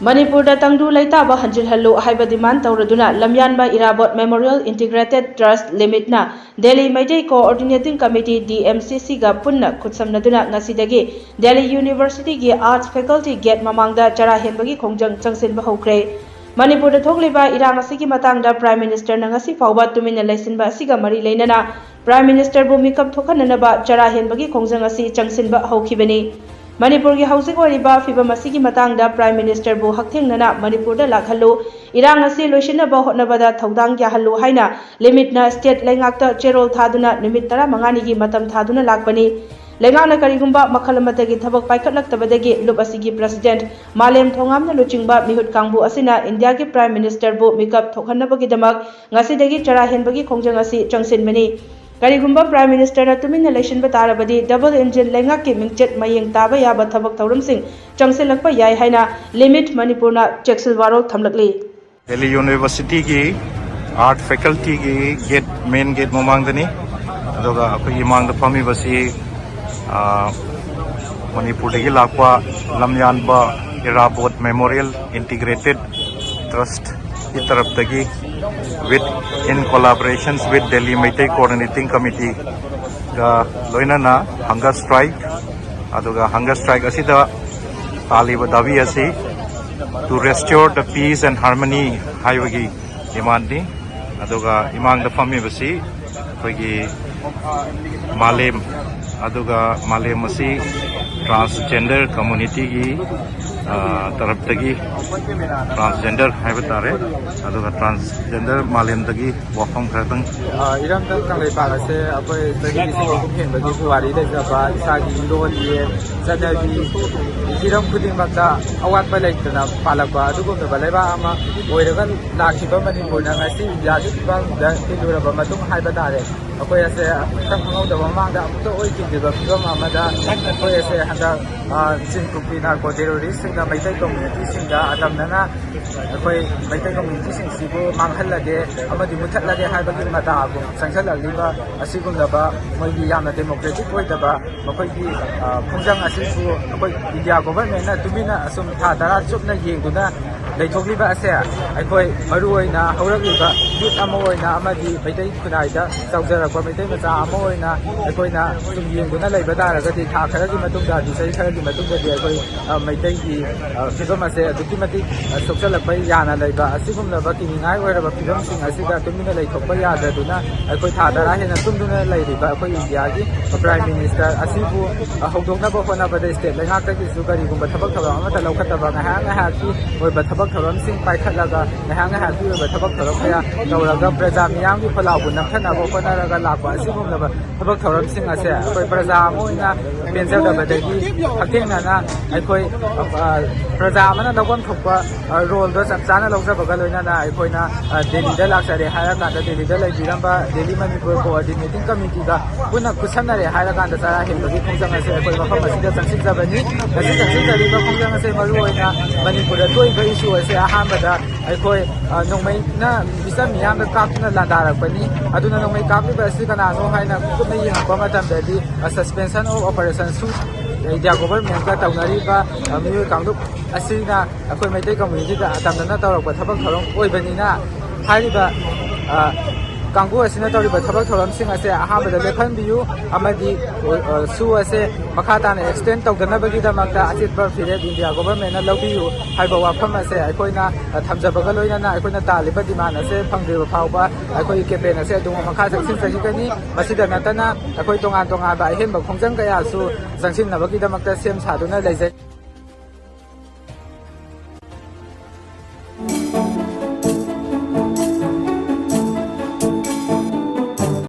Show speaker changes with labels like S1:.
S1: Manipur Tangdu Laitaba Hanjil Hello Haiba demand Tauraduna Lamyanba Irabot Memorial Integrated Trust Limit na Delhi Maitei Coordinating Committee DMCC ga punna kutsamnaduna ngasidagi Delhi University gi Arts Faculty Gate mamangda chara henbagi khongjang changsinba hokre Manipur da thogliba irang asigi matangda Prime Minister na ngasi fawba tumina laisinba asiga mari leinana Prime Minister bu mikap thokhananaba chara henbagi khongjang asi changsinba hokhibani Manipur की housing ओरिबा फिबम असिगी मतंगदा prime minister बु हक्थेंगना मणिपुर दा लाखल्लो इरांग असि लोइसिनबा होटनबदा थौदांग याहल्लो हाइना लिमिटना state लेंगाक्ता चेरोल थादुना निमिट 15 गी मतम थादुना लाकबनी लेंगाना करिगुंबा मखलमतगी थबक पाइखटलक्तबदगी loop असिगी president मालेम थोंगामना लुचिंगबा मिहुत कांगबु असिना India की prime minister बु मिकअप थोखनबगी दमक ngasi चरा हेनबगी खोंजंग असि चंगसिनबनी Karigumba Prime Minister na tumin na election batarabadi double engine lengak ki mingchet mayeng taba yaba thabak thauram sing changsilakpa yai haina limit Manipur na cheksilwaro thamlakli
S2: Delhi University ki art faculty ki main gate mamangdani adoga akoi mangda phami basi Manipur dagi lakwa Lamyanba Irabot Memorial Integrated Trust ki taraf dagi with in collaborations with Delhi Maitei Coordinating Committee ga loinana hunger strike aduga hunger strike asida taliba dawi asi to restore the peace and harmony highway demand ni aduga imang da fami basi koigi malem aduga malem asi transgender community gi taraf tagi transgender haiba tare aduga transgender malem tagi wafam khatang
S3: iram tang tang lai para se apoi tagi se ko phen bagi buari da jaba isagi lon ye sadabi iram kuding bakta awat pa lai tana palakwa adugo me balai ba ama oiraga lakhiba Manipur na ngasi yaju ba da tilura ba matung haiba tare apoi ase tang ngau da mamang da amto oi ki ba phibam amada apoi ase handa sinkupi narco terrorist singa maitai community singa adamnana akoi maitai community sing sibu manghalage amadi muthatlage haibagi mata agu sangsalaliba asigumlaba moigi yamna democratic oidaba moigi khongjang asibu akoi India government na tumina asum tha dara chupna yengduna leithokliba ase akoi maruoina hauragiba youth amoina amadi maitai khunai da chawjarakwa maitai macha amoina akoina sum yengduna leiba daragadi tha kharagi matungda disai kharagi matungda di akoi maitai gi fibam ase adutimati sokchalakpai yana leiba asigumlaba kiningai oiraba fibam sing asida tumina leithokpa yadaduna akoi tha dara hena tumduna leiriba akoi India gi prime minister asibu hogdokna ba hona ba state lengakta gi sugari gumba thabak thabak amata laukhataba ngaha ki oiba thabak thabam sing paikhatlaga ngaha ki oiba thabak thabam kaya tawraga praja miyam gi phalabu namthana ba konaraga lakwa asigumlaba thabak thabam sing ase akoi praja moina penjada badagi hakengna na akoi praja amana dawam thokpa role do chana lawjabaga loina na akoina Delhi da laksare hara kanda Delhi da laibiramba Delhi Manipur Coordinating Committee ga puna kusanare hara kanda chara henbagi khongjang ase akoi mafam asida changsinjabani asi changsinjariba khongjang ase maruoina Manipur da toiba issue ase ahambada akoi nongmai na bisa miyam da kapna landarakpani aduna nongmai kapiba asi kana no haina kuma yengpa matamdadi suspension of operation su India government ka taunariba miyo kangdu asina akoi maitai community da atamdana tawrakpa thabak tharong oibanina hariba Kanggu asina tawriba thabak thoram sing ase ahambada lekhan biyu amadi su ase makata na extend tawdanabagi damakta achitba fire India government na lawbiyu haiba wafam ase akoina thamjabaga loina na akoina taliba demand ase phangdeba phawba akoi campaign ase adunga makha saksin sajikani masida natana akoi tongan tonga ba henba khongjang kaya su jangsin nabagi damakta sem saduna leijai